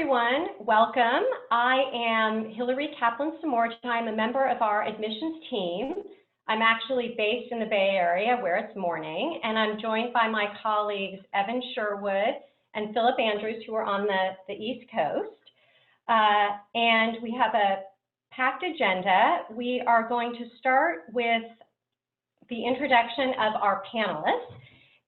everyone, welcome. I am Hillary Kaplan-Samorja. I'm a member of our admissions team. I'm actually based in the Bay Area where it's morning, and I'm joined by my colleagues Evan Sherwood and Philip Andrews, who are on the East Coast. And we have a packed agenda. We are going to start with the introduction of our panelists.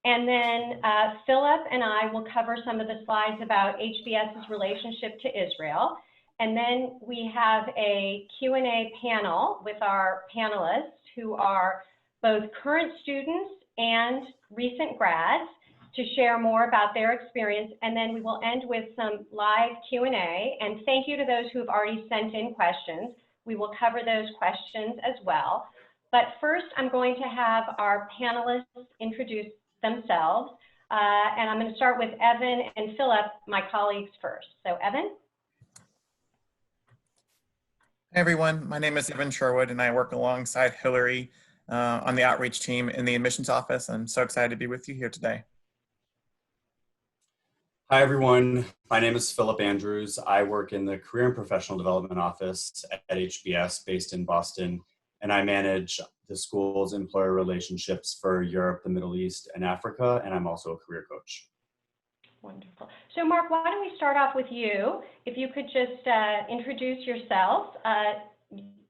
And then Philip and I will cover some of the slides about HBS's relationship to Israel. And then we have a Q&A panel with our panelists who are both current students and recent grads to share more about their experience. And then we will end with some live Q&A. And thank you to those who have already sent in questions. We will cover those questions as well. But first, I'm going to have our panelists introduce themselves. And I'm going to start with Evan and Philip, my colleagues first. So Evan. Hey everyone, my name is Evan Sherwood and I work alongside Hillary on the outreach team in the admissions office. I'm so excited to be with you here today. Hi everyone, my name is Philip Andrews. I work in the Career and Professional Development Office at HBS based in Boston, and I manage the school's employer relationships for Europe, the Middle East, and Africa, and I'm also a career coach. Wonderful. So Mark, why don't we start off with you? If you could just introduce yourself,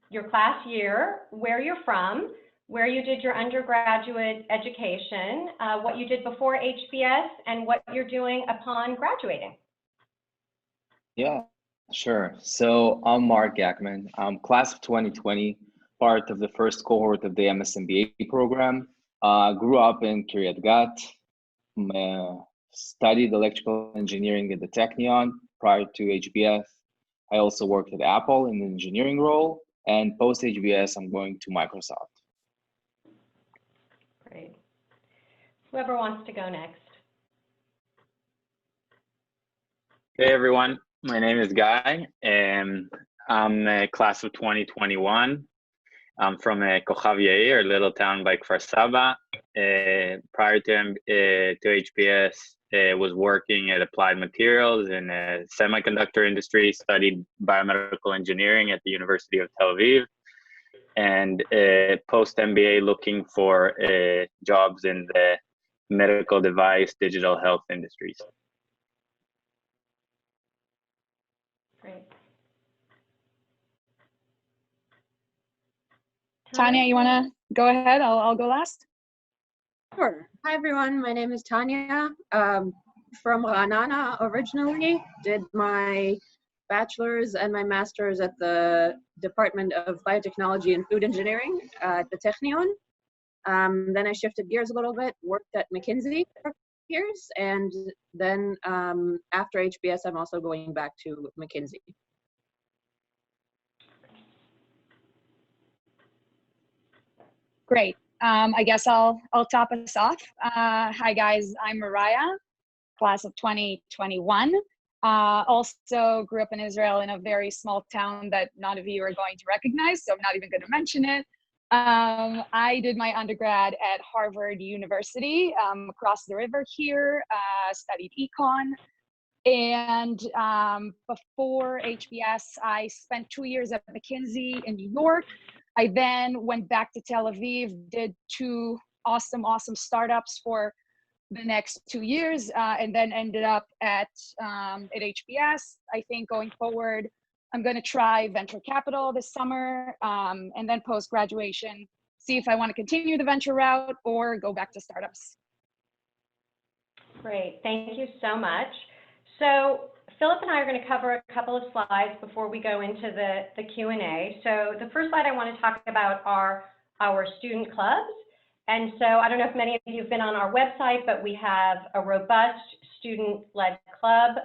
your class year, where you're from, where you did your undergraduate education, what you did before HBS, and what you're doing upon graduating. Yeah, sure. So I'm Mark Gackman. I'm class of 2020, part of the first cohort of the MSMBA program. Grew up in Kiryat Gat, studied electrical engineering at the Technion prior to HBS. I also worked at Apple in the engineering role, and post HBS, I'm going to Microsoft. Great. Whoever wants to go next. Hey everyone, my name is Guy, and I'm a class of 2021. I'm from Kochav Yair, a little town by Kfar Saba. Prior to HBS, was working at Applied Materials in the semiconductor industry, studied biomedical engineering at the University of Tel Aviv, and post-MBA looking for jobs in the medical device, digital health industries. Great. Tanya, you want to go ahead? I'll go last. Sure. Hi, everyone. My name is Tanya. From Ra'anana originally. Did my bachelor's and my master's at the Department of Biotechnology and Food Engineering at the Technion. Then I shifted gears a little bit, worked at McKinsey for years, and then after HBS, I'm also going back to McKinsey. Great. I guess I'll top us off. Hi guys, I'm Mariah, class of 2021. Also grew up in Israel in a very small town that none of you are going to recognize, so I'm not even going to mention it. I did my undergrad at Harvard University across the river here, studied econ. And before HBS, I spent 2 years at McKinsey in New York. I then went back to Tel Aviv, did 2 awesome startups for the next 2 years, and then ended up at HBS. I think going forward, I'm going to try venture capital this summer, and then post-graduation, see if I want to continue the venture route or go back to startups. Great, thank you so much. So Philip and I are going to cover a couple of slides before we go into the Q&A. So the first slide I want to talk about are our student clubs. And so I don't know if many of you have been on our website, but we have a robust student-led club,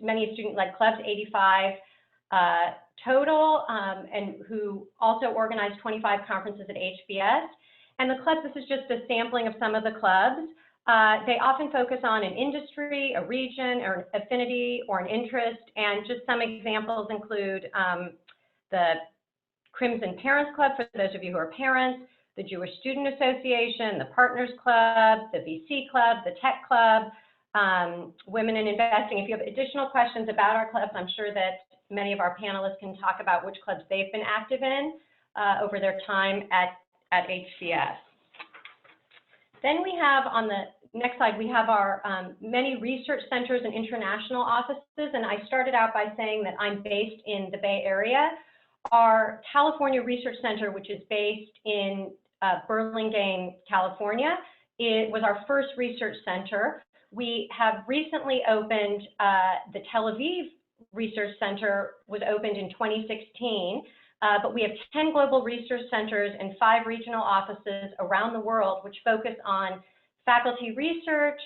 many student-led clubs, 85 total, and who also organize 25 conferences at HBS. And the clubs, this is just a sampling of some of the clubs. They often focus on an industry, a region, or an affinity, or an interest, and just some examples include the Crimson Parents Club, for those of you who are parents, the Jewish Student Association, the Partners Club, the VC Club, the Tech Club, Women in Investing. If you have additional questions about our clubs, I'm sure that many of our panelists can talk about which clubs they've been active in over their time at HBS. Then we have on the next slide, we have our many research centers and international offices. And I started out by saying that I'm based in the Bay Area. Our California Research Center, which is based in Burlingame, California, it was our first research center. We have recently opened the Tel Aviv Research Center, was opened in 2016. But we have 10 global research centers and 5 regional offices around the world, which focus on faculty research,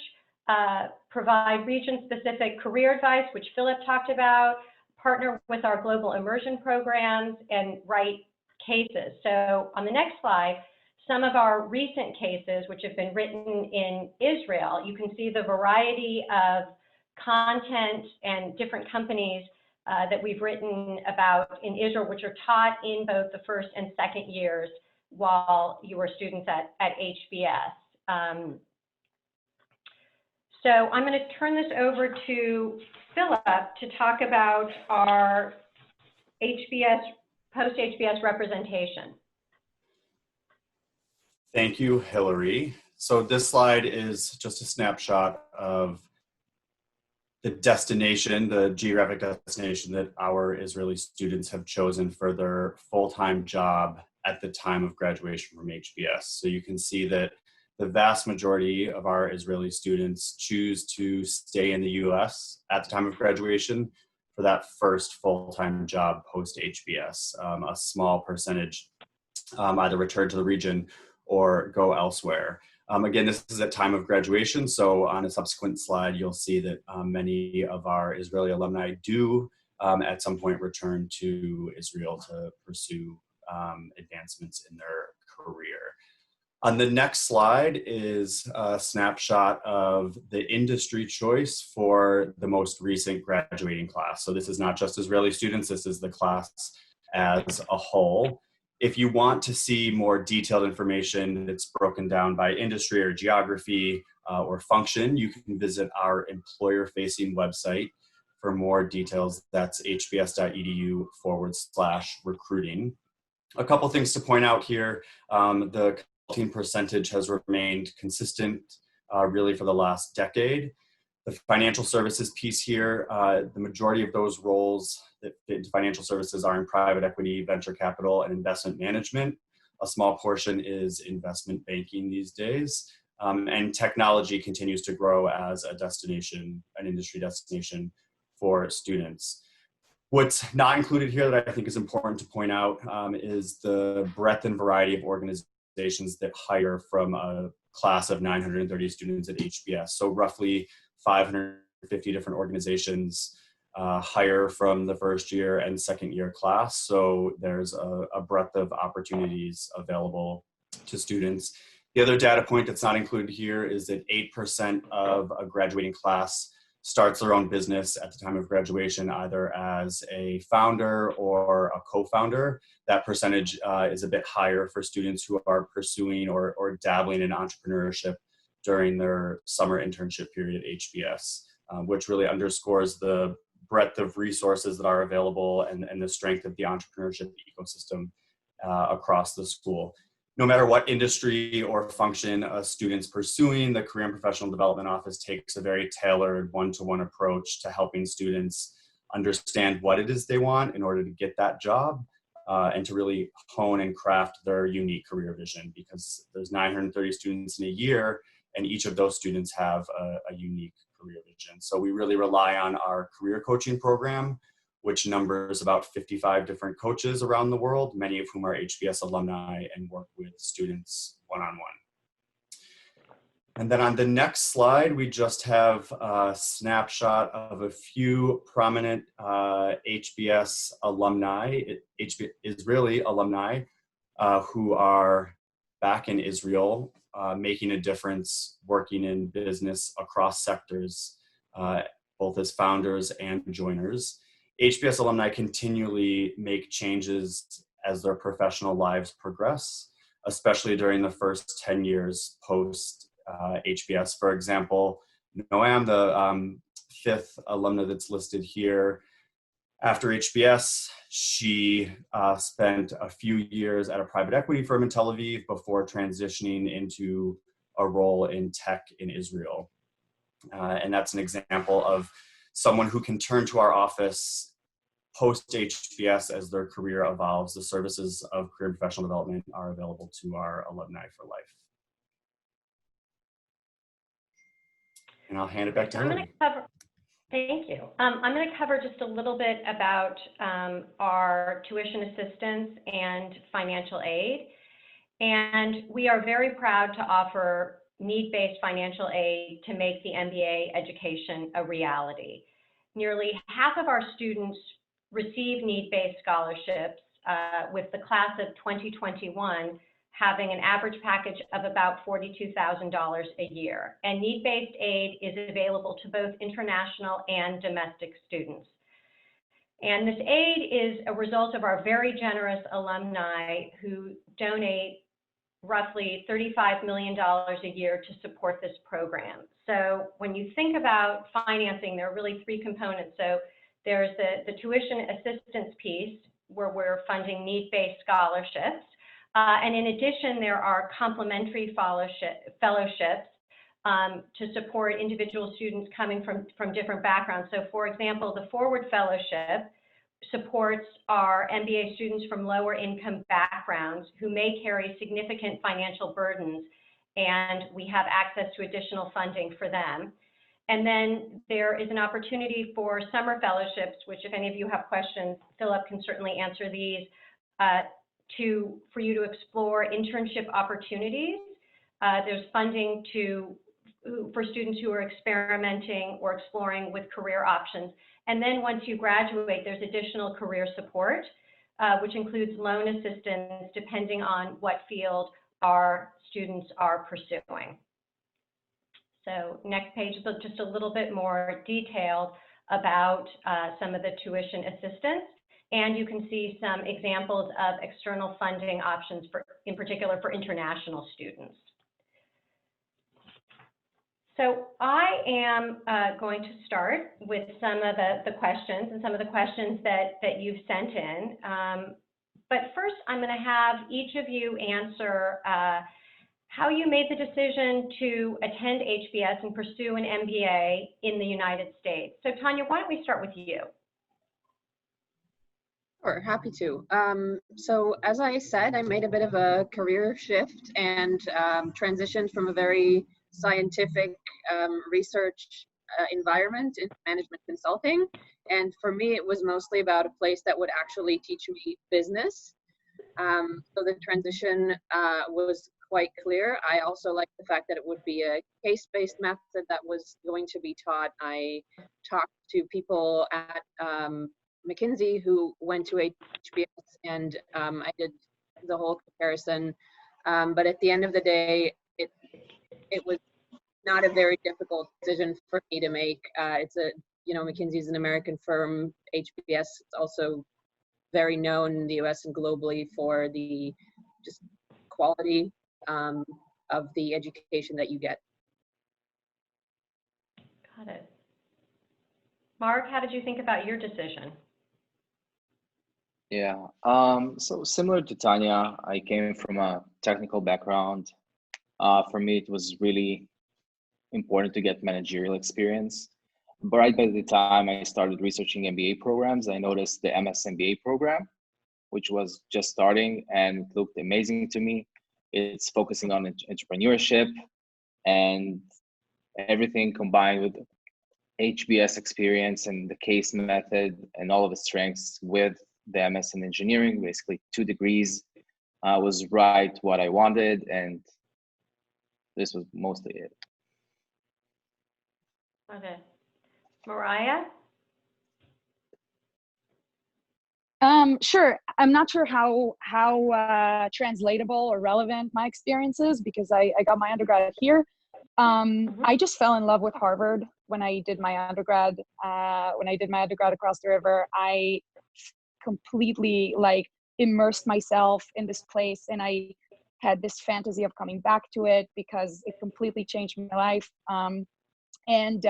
provide region-specific career advice, which Philip talked about, partner with our global immersion programs, and write cases. So on the next slide, some of our recent cases, which have been written in Israel, you can see the variety of content and different companies that we've written about in Israel, which are taught in both the first and second years while you were students at HBS. So I'm going to turn this over to Philip to talk about our HBS, post-HBS representation. Thank you, Hillary. So this slide is just a snapshot of the destination, the geographic destination that our Israeli students have chosen for their full-time job at the time of graduation from HBS. So you can see that the vast majority of our Israeli students choose to stay in the US at the time of graduation for that first full-time job post-HBS. A small percentage either return to the region or go elsewhere. Again, this is at time of graduation, so on a subsequent slide, you'll see that many of our Israeli alumni do at some point return to Israel to pursue advancements in their career. On the next slide is a snapshot of the industry choice for the most recent graduating class. So this is not just Israeli students, this is the class as a whole. If you want to see more detailed information that's broken down by industry or geography or function, you can visit our employer-facing website for more details. That's hbs.edu/recruiting. A couple things to point out here. The consulting percentage has remained consistent really for the last decade. The financial services piece here, the majority of those roles that fit into financial services are in private equity, venture capital, and investment management. A small portion is investment banking these days. And technology continues to grow as a destination, an industry destination for students. What's not included here that I think is important to point out is the breadth and variety of organizations that hire from a class of 930 students at HBS. So roughly 550 different organizations hire from the first year and second year class. So there's a breadth of opportunities available to students. The other data point that's not included here is that 8% of a graduating class starts their own business at the time of graduation, either as a founder or a co-founder. That percentage is a bit higher for students who are pursuing or dabbling in entrepreneurship during their summer internship period at HBS, which really underscores the breadth of resources that are available and the strength of the entrepreneurship ecosystem across the school. No matter what industry or function a student's pursuing, the Career and Professional Development Office takes a very tailored one-to-one approach to helping students understand what it is they want in order to get that job and to really hone and craft their unique career vision, because there's 930 students in a year and each of those students have a unique career vision. So we really rely on our career coaching program, which numbers about 55 different coaches around the world, many of whom are HBS alumni and work with students one-on-one. And then on the next slide, we just have a snapshot of a few prominent HBS alumni, Israeli alumni, who are back in Israel, making a difference, working in business across sectors, both as founders and joiners. HBS alumni continually make changes as their professional lives progress, especially during the first 10 years post HBS. For example, Noam, the fifth alumna that's listed here. After HBS, she spent a few years at a private equity firm in Tel Aviv before transitioning into a role in tech in Israel. And that's an example of someone who can turn to our office post HBS as their career evolves. The services of career and professional development are available to our alumni for life. And I'll hand it back to Hillary. Thank you. I'm going to cover just a little bit about our tuition assistance and financial aid. And we are very proud to offer need-based financial aid to make the MBA education a reality. Nearly half of our students receive need-based scholarships, with the class of 2021 having an average package of about $42,000 a year. And need-based aid is available to both international and domestic students. And this aid is a result of our very generous alumni who donate roughly $35 million a year to support this program. So when you think about financing, there are really three components. So there's the tuition assistance piece, where we're funding need-based scholarships. And in addition, there are complementary fellowships to support individual students coming from different backgrounds. So for example, the Forward Fellowship supports our MBA students from lower income backgrounds who may carry significant financial burdens, and we have access to additional funding for them. And then there is an opportunity for summer fellowships, which if any of you have questions, Philip can certainly answer these, for you to explore internship opportunities. There's funding for students who are experimenting or exploring with career options. And then once you graduate, there's additional career support, which includes loan assistance depending on what field our students are pursuing. So next page is just a little bit more detailed about some of the tuition assistance. And you can see some examples of external funding options, in particular for international students. So I am going to start with some of the questions and some of the questions that you've sent in. But first, I'm going to have each of you answer how you made the decision to attend HBS and pursue an MBA in the United States. So Tanya, why don't we start with you? Sure, happy to. So as I said, I made a bit of a career shift and transitioned from a very scientific research environment into management consulting. And for me, it was mostly about a place that would actually teach me business. So the transition was quite clear. I also liked the fact that it would be a case-based method that was going to be taught. I talked to people at McKinsey who went to HBS, and I did the whole comparison. But at the end of the day, it was not a very difficult decision for me to make. McKinsey is an American firm. HBS is also very known in the US and globally for the just quality of the education that you get. Got it. Mark, how did you think about your decision? Yeah, so similar to Tanya, I came from a technical background. For me, it was really important to get managerial experience. But right by the time I started researching MBA programs, I noticed the MS MBA program, which was just starting, and it looked amazing to me. It's focusing on entrepreneurship and everything combined with HBS experience and the case method and all of the strengths with the MS in engineering, basically 2 degrees, was right what I wanted, and this was mostly it. Okay. Mariah? Sure. I'm not sure how translatable or relevant my experience is because I got my undergrad here. I just fell in love with Harvard when I did my undergrad. When I did my undergrad across the river, I completely immersed myself in this place, and I had this fantasy of coming back to it because it completely changed my life. And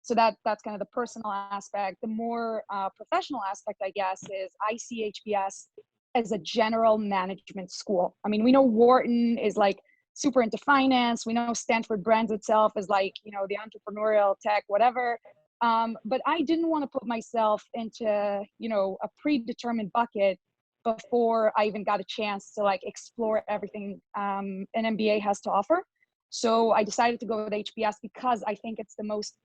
so that's kind of the personal aspect. The more professional aspect, I guess, is I see HBS as a general management school. I mean, we know Wharton is like super into finance. We know Stanford brands itself as like, you know, the entrepreneurial tech, whatever. But I didn't want to put myself into, you know, a predetermined bucket before I even got a chance to like explore everything an MBA has to offer. So I decided to go with HBS because I think it's the most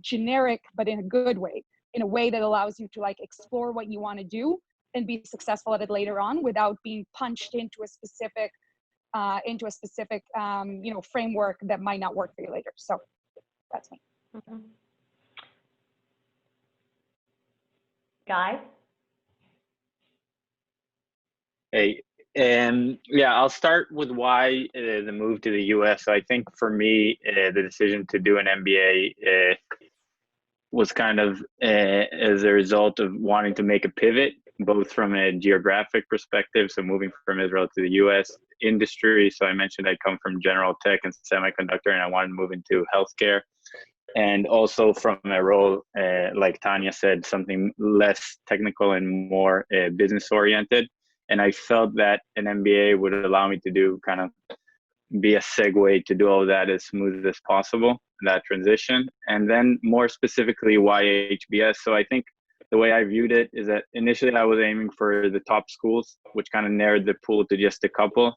generic, but in a good way, in a way that allows you to like explore what you want to do and be successful at it later on without being punched into a specific, you know, framework that might not work for you later. So that's me. Mm-hmm. Guy? Hey, yeah, I'll start with why the move to the US. So I think for me, the decision to do an MBA was kind of as a result of wanting to make a pivot, both from a geographic perspective, so moving from Israel to the US industry. So I mentioned I come from general tech and semiconductor, and I wanted to move into healthcare. And also from a role, like Tanya said, something less technical and more business oriented. And I felt that an MBA would allow me to do kind of be a segue to do all that as smooth as possible, that transition. And then more specifically, why HBS? So I think the way I viewed it is that initially I was aiming for the top schools, which kind of narrowed the pool to just a couple.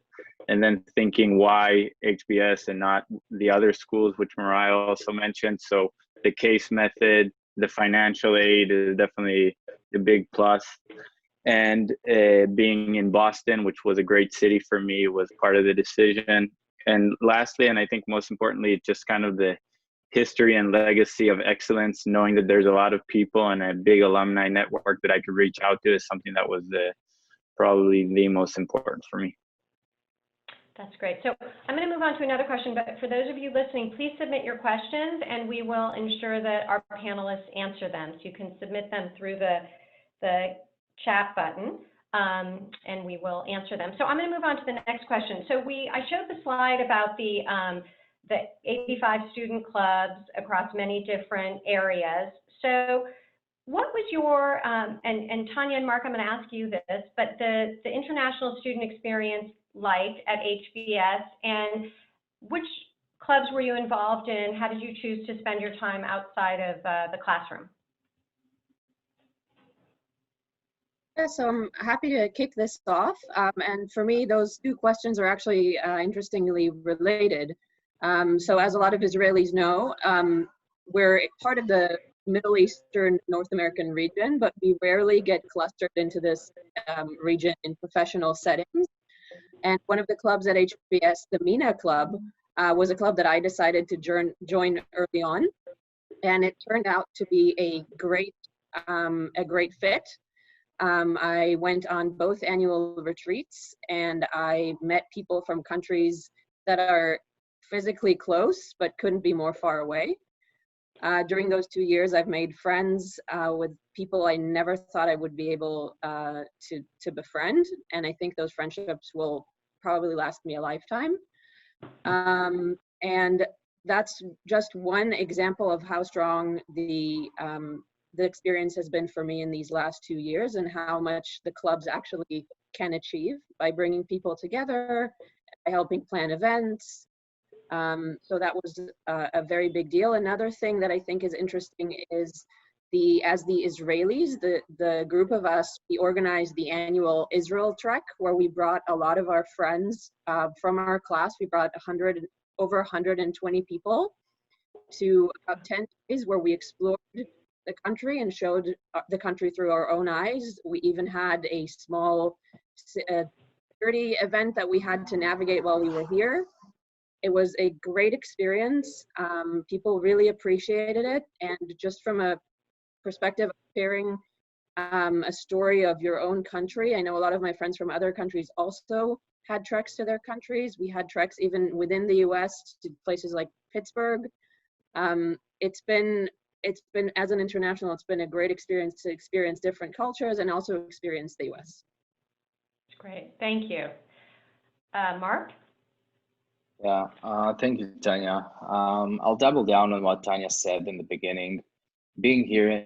And then thinking why HBS and not the other schools, which Mariah also mentioned. So the case method, the financial aid is definitely the big plus. And being in Boston, which was a great city for me, was part of the decision. And lastly, and I think most importantly, just kind of the history and legacy of excellence, knowing that there's a lot of people and a big alumni network that I could reach out to is something that was probably the most important for me. That's great. So I'm going to move on to another question, but for those of you listening, please submit your questions and we will ensure that our panelists answer them. So you can submit them through the chat button, and we will answer them. So I'm going to move on to the next question. So I showed the slide about the 85 student clubs across many different areas. So what was your, and Tanya and Mark, I'm going to ask you this, but the international student experience like at HBS, and which clubs were you involved in? How did you choose to spend your time outside of the classroom? Yeah, so I'm happy to kick this off. And for me, those two questions are actually interestingly related. So as a lot of Israelis know, we're part of the Middle Eastern North American region, but we rarely get clustered into this region in professional settings. And one of the clubs at HBS, the MENA Club, was a club that I decided to join early on. And it turned out to be a great fit. I went on both annual retreats and I met people from countries that are physically close but couldn't be more far away. During those 2 years, I've made friends with people I never thought I would be able to befriend, and I think those friendships will probably last me a lifetime. And that's just one example of how strong the experience has been for me in these last 2 years, and how much the clubs actually can achieve by bringing people together, by helping plan events. So that was a very big deal. Another thing that I think is interesting is as the Israelis, the group of us, we organized the annual Israel Trek, where we brought a lot of our friends from our class. We brought over 120 people to about 10 days where we explored the country and showed the country through our own eyes. We even had a small security event that we had to navigate while we were here. It was a great experience. People really appreciated it. And just from a perspective of sharing a story of your own country, I know a lot of my friends from other countries also had treks to their countries. We had treks even within the US to places like Pittsburgh. It's been, as an international, it's been a great experience to experience different cultures and also experience the US. Great, thank you. Mark? Yeah, thank you, Tanya. I'll double down on what Tanya said in the beginning. Being here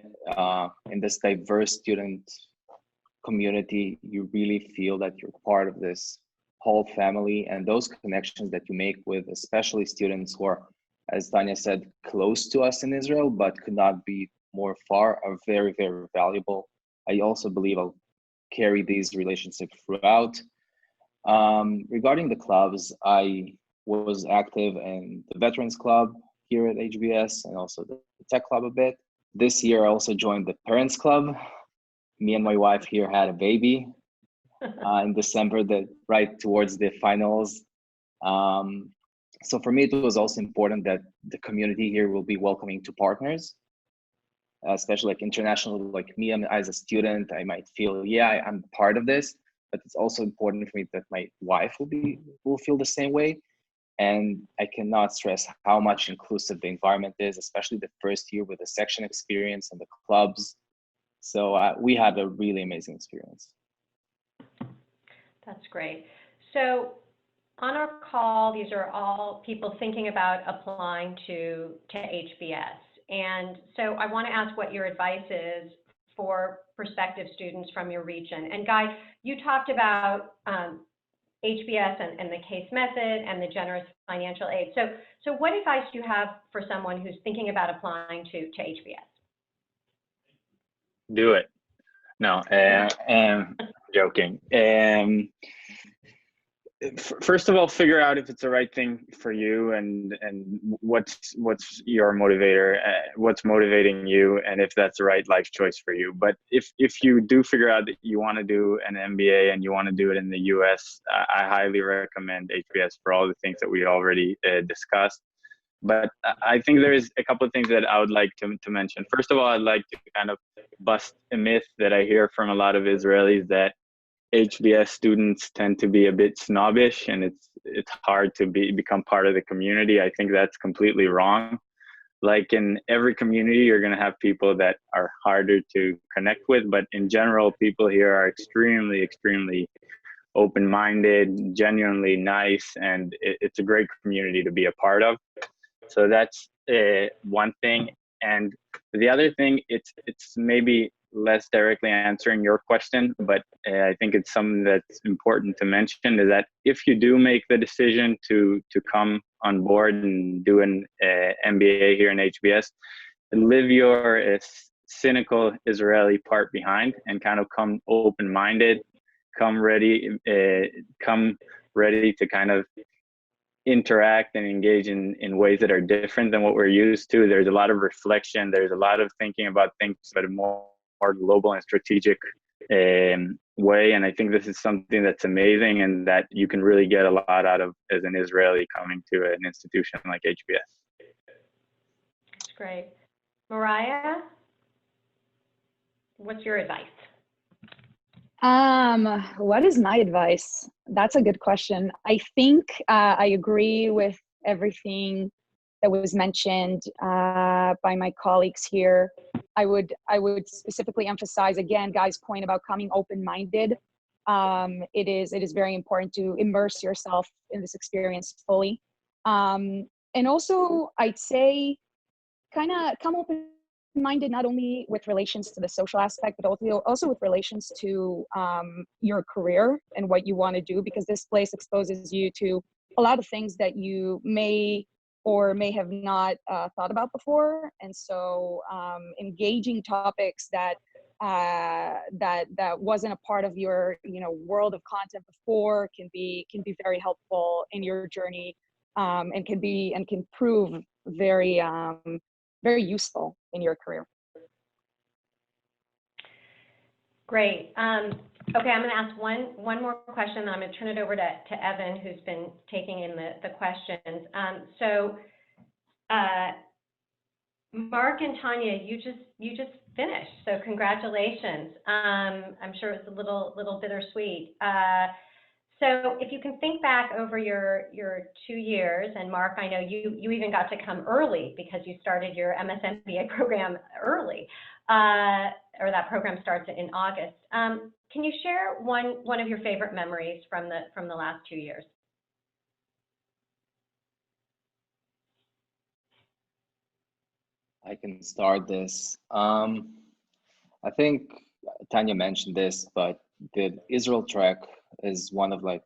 in this diverse student community, you really feel that you're part of this whole family, and those connections that you make with especially students who are, as Tanya said, close to us in Israel, but could not be more far, are very, very valuable. I also believe I'll carry these relationships throughout. Regarding the clubs, I was active in the Veterans Club here at HBS and also the Tech Club a bit. This year, I also joined the Parents Club. Me and my wife here had a baby in December, right towards the finals. So for me, it was also important that the community here will be welcoming to partners, especially like international, like me as a student, I might feel, yeah, I'm part of this, but it's also important for me that my wife will feel the same way. And I cannot stress how much inclusive the environment is, especially the first year with the section experience and the clubs. So we had a really amazing experience. That's great. So on our call, these are all people thinking about applying to HBS. And so I want to ask what your advice is for prospective students from your region. And Guy, you talked about HBS and the case method and the generous financial aid. So what advice do you have for someone who's thinking about applying to HBS? Do it. No, joking. First of all, figure out if it's the right thing for you, and what's your motivator, what's motivating you, and if that's the right life choice for you. But if you do figure out that you want to do an MBA and you want to do it in the US, I highly recommend HBS for all the things that we already discussed. But I think there is a couple of things that I would like to mention. First of all, I'd like to kind of bust a myth that I hear from a lot of Israelis, that HBS students tend to be a bit snobbish and it's hard to become part of the community. I think that's completely wrong. Like in every community, you're going to have people that are harder to connect with, but in general, people here are extremely, extremely open-minded, genuinely nice, and it's a great community to be a part of. So that's one thing. And the other thing, it's maybe less directly answering your question, but I think it's something that's important to mention, is that if you do make the decision to come on board and do an MBA here in HBS, leave your cynical Israeli part behind and kind of come open-minded, come ready to kind of interact and engage in ways that are different than what we're used to. There's a lot of reflection. There's a lot of thinking about things at a more global and strategic way. And I think this is something that's amazing and that you can really get a lot out of as an Israeli coming to an institution like HBS. That's great. Mariah, what's your advice? What is my advice? That's a good question. I think I agree with everything that was mentioned by my colleagues here. I would specifically emphasize again, Guy's point about coming open-minded. It is very important to immerse yourself in this experience fully. And also, I'd say kind of come open-minded not only with relations to the social aspect, but also with relations to your career and what you want to do, because this place exposes you to a lot of things that you may or may have not thought about before. And so engaging topics that wasn't a part of your world of content before can be very helpful in your journey, and can prove very very useful in your career. Great. Okay, I'm going to ask one more question, then I'm going to turn it over to Evan, who's been taking in the questions. So, Mark and Tanya, you just finished, so congratulations. I'm sure it's a little bittersweet. So if you can think back over your 2 years, and Mark, I know you even got to come early because you started your MSMBA program early, or that program starts in August. Can you share one of your favorite memories from the last 2 years? I can start this. I think Tanya mentioned this, but the Israel trek is one of like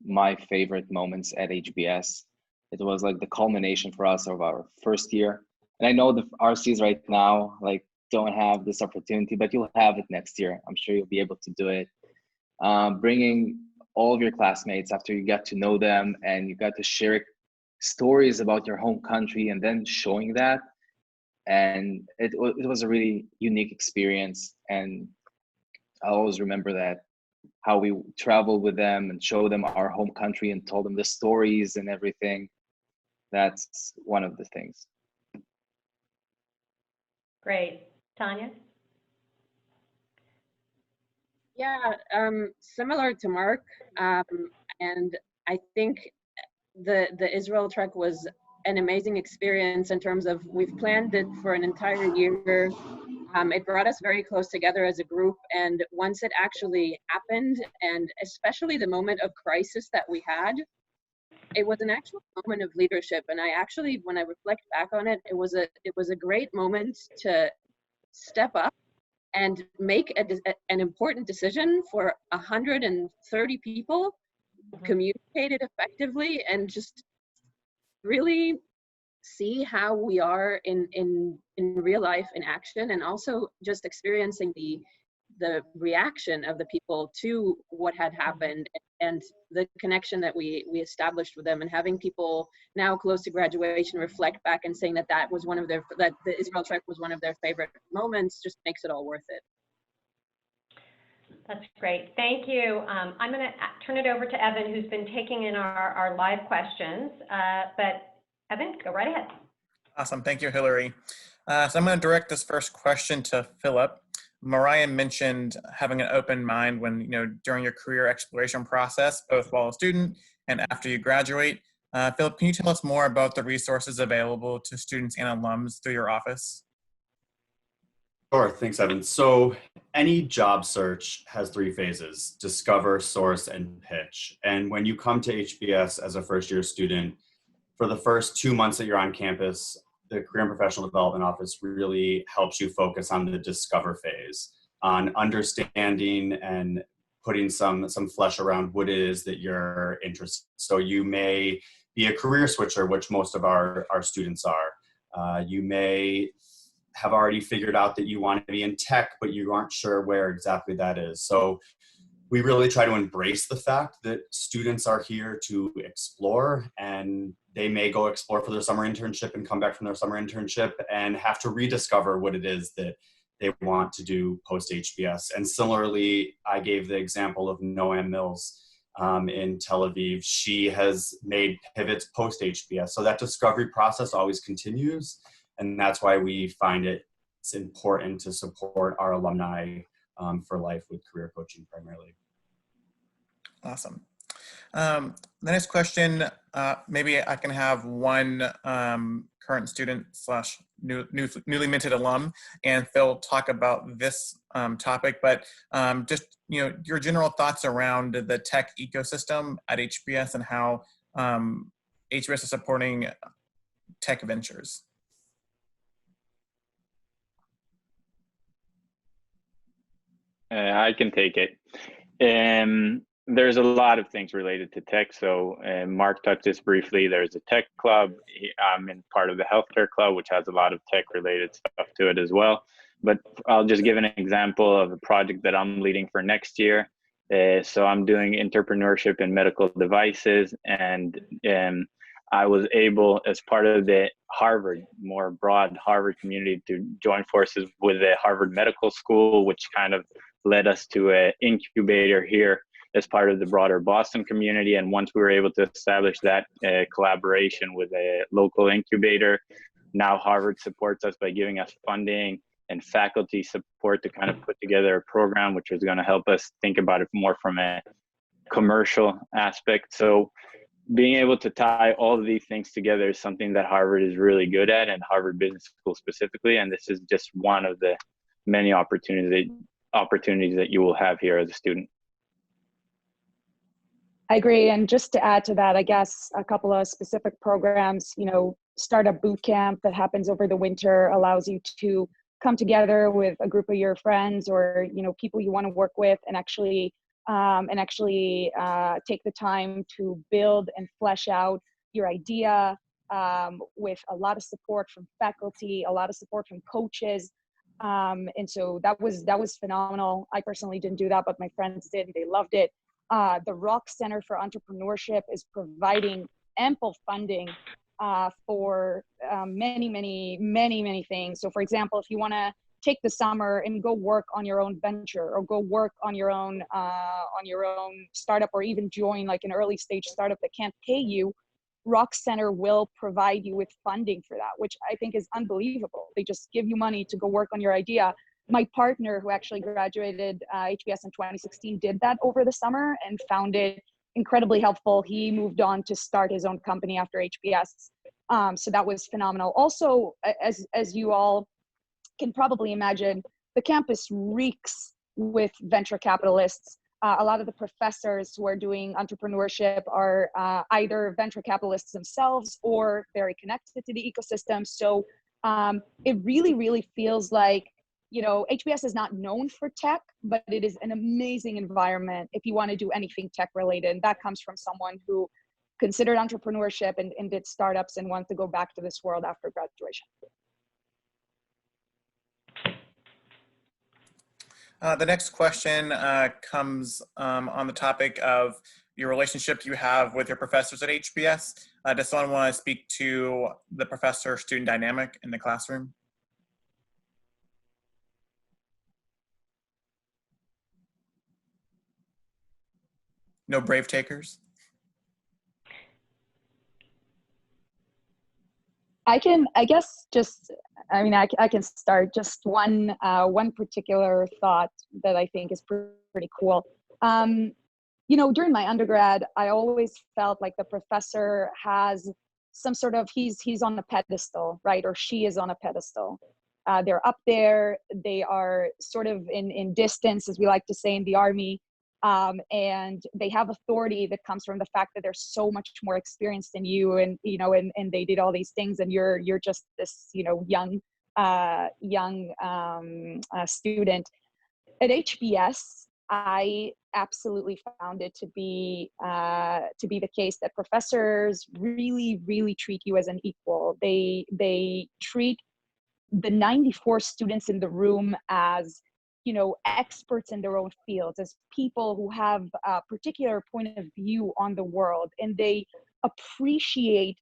my favorite moments at HBS. It was like the culmination for us of our first year. And I know the RCs right now like don't have this opportunity, but you'll have it next year. I'm sure you'll be able to do it. Bringing all of your classmates after you get to know them and you got to share stories about your home country and then showing that. And it was a really unique experience. And I always remember that, how we traveled with them and showed them our home country and told them the stories and everything. That's one of the things. Great. Tanya? Yeah, similar to Mark, and I think the Israel trek was an amazing experience in terms of we've planned it for an entire year. It brought us very close together as a group, and once it actually happened, and especially the moment of crisis that we had, it was an actual moment of leadership. And I actually, when I reflect back on it, it was a great moment to step up and make an important decision for 130 people, communicate it effectively, and just really see how we are in real life in action, and also just experiencing the reaction of the people to what had happened and the connection that we established with them, and having people now close to graduation reflect back and saying that that the Israel trek was one of their favorite moments just makes it all worth it. That's great. Thank you. I'm going to turn it over to Evan, who's been taking in our live questions. But Evan, go right ahead. Awesome. Thank you, Hillary. So I'm going to direct this first question to Philip. Mariah mentioned having an open mind when, during your career exploration process, both while a student and after you graduate. Philip, can you tell us more about the resources available to students and alums through your office? Sure, thanks, Evan. So any job search has 3 phases: discover, source, and pitch. And when you come to HBS as a first-year student, for the first 2 months that you're on campus, the Career and Professional Development Office really helps you focus on the discover phase, on understanding and putting some flesh around what it is that you're interested in. So you may be a career switcher, which most of our students are. You may have already figured out that you want to be in tech, but you aren't sure where exactly that is. So we really try to embrace the fact that students are here to explore, and they may go explore for their summer internship and come back from their summer internship and have to rediscover what it is that they want to do post HBS. And similarly, I gave the example of Noam Mills in Tel Aviv. She has made pivots post HBS. So that discovery process always continues. And that's why we find it's important to support our alumni for life with career coaching primarily. Awesome. The next question, maybe I can have one current student slash newly minted alum, and Phil talk about this topic, but just, your general thoughts around the tech ecosystem at HBS and how HBS is supporting tech ventures. I can take it. There's a lot of things related to tech. So Mark touched this briefly. There's a tech club. I'm in part of the healthcare club, which has a lot of tech related stuff to it as well. But I'll just give an example of a project that I'm leading for next year. So I'm doing entrepreneurship in medical devices, and I was able, as part of the Harvard, more broad Harvard community, to join forces with the Harvard Medical School, which kind of led us to an incubator here as part of the broader Boston community. And once we were able to establish that collaboration with a local incubator, now Harvard supports us by giving us funding and faculty support to kind of put together a program which is going to help us think about it more from a commercial aspect. So being able to tie all of these things together is something that Harvard is really good at, and Harvard Business School specifically. And this is just one of the many opportunities that you will have here as a student. I agree. And just to add to that, I guess a couple of specific programs, Startup Boot Camp that happens over the winter allows you to come together with a group of your friends or, people you want to work with and actually take the time to build and flesh out your idea with a lot of support from faculty, a lot of support from coaches. And so that was phenomenal. I personally didn't do that, but my friends did. They loved it. The Rock Center for Entrepreneurship is providing ample funding for many things. So for example, if you want to take the summer and go work on your own venture or go work on your own startup, or even join like an early stage startup that can't pay you, Rock Center will provide you with funding for that, which I think is unbelievable. They just give you money to go work on your idea. My partner, who actually graduated HBS in 2016, did that over the summer and found it incredibly helpful. He moved on to start his own company after HBS. So that was phenomenal. Also, as you all can probably imagine, the campus reeks with venture capitalists. A lot of the professors who are doing entrepreneurship are either venture capitalists themselves or very connected to the ecosystem. So it really feels like, HBS is not known for tech, but it is an amazing environment if you want to do anything tech related. And that comes from someone who considered entrepreneurship and did startups and wanted to go back to this world after graduation. The next question comes on the topic of your relationship you have with your professors at HBS. Does someone want to speak to the professor-student dynamic in the classroom? No brave takers? I can start just one particular thought that I think is pretty cool. During my undergrad, I always felt like the professor has some sort of, he's on a pedestal, right? Or she is on a pedestal. They're up there, they are sort of in distance, as we like to say in the Army. And they have authority that comes from the fact that they're so much more experienced than you, and they did all these things, and you're just this young student. At HBS, I absolutely found it to be the case that professors really treat you as an equal. They treat the 94 students in the room as experts in their own fields, as people who have a particular point of view on the world, and they appreciate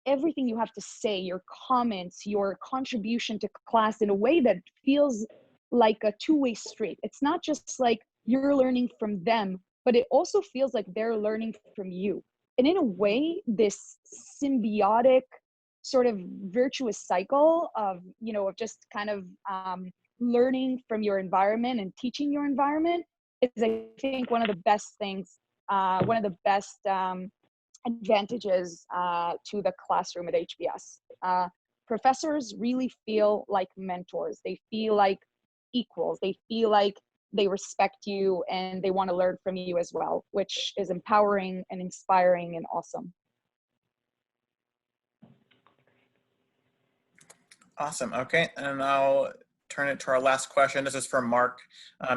everything you have to say, your comments, your contribution to class, in a way that feels like a two-way street. It's not just like you're learning from them, but it also feels like they're learning from you. And in a way, this symbiotic sort of virtuous cycle of just kind of learning from your environment and teaching your environment is, I think, one of the best things, one of the best advantages to the classroom at HBS. Professors really feel like mentors. They feel like equals. They feel like they respect you and they want to learn from you as well, which is empowering and inspiring and awesome. Awesome. Okay, and I'll turn it to our last question. This is from Mark.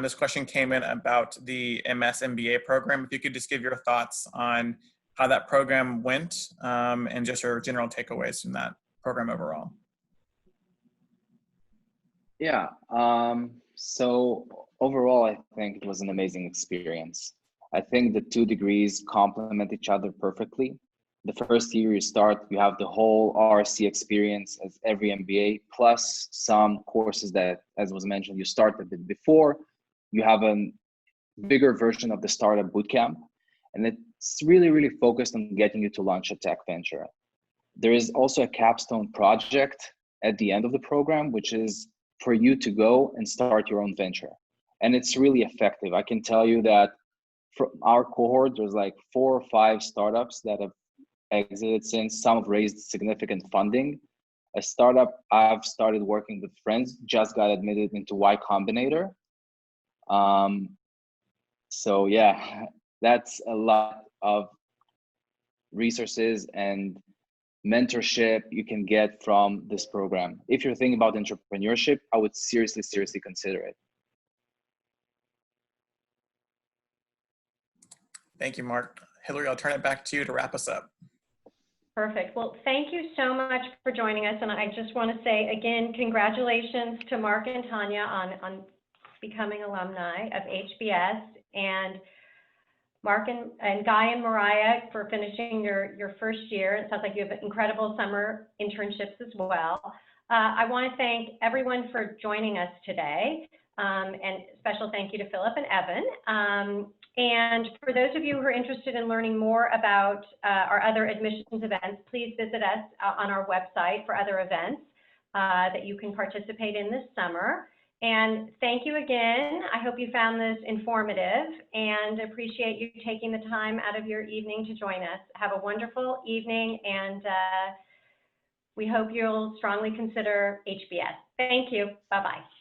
This question came in about the MS MBA program. If you could just give your thoughts on how that program went and just your general takeaways from that program overall. Yeah, so overall, I think it was an amazing experience. I think the 2 degrees complement each other perfectly. The first year you start, you have the whole RC experience as every MBA, plus some courses that, as was mentioned, you start a bit before. You have a bigger version of the Startup Bootcamp, and it's really focused on getting you to launch a tech venture. There is also a capstone project at the end of the program, which is for you to go and start your own venture. And it's really effective. I can tell you that from our cohort, there's like 4 or 5 startups that have exited since. Some have raised significant funding. A startup I've started working with friends just got admitted into Y Combinator. So yeah, That's a lot of resources and mentorship you can get from this program. If you're thinking about entrepreneurship, I would seriously consider it. Thank you, Mark. Hillary, I'll turn it back to you to wrap us up. Perfect. Well, thank you so much for joining us. And I just want to say again, congratulations to Mark and Tanya on becoming alumni of HBS, and Mark and Guy and Mariah for finishing your first year. It sounds like you have incredible summer internships as well. I want to thank everyone for joining us today. And special thank you to Philip and Evan. And for those of you who are interested in learning more about our other admissions events, please visit us on our website for other events that you can participate in this summer. And thank you again. I hope you found this informative and appreciate you taking the time out of your evening to join us. Have a wonderful evening, and we hope you'll strongly consider HBS. Thank you. Bye-bye.